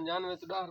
95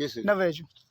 90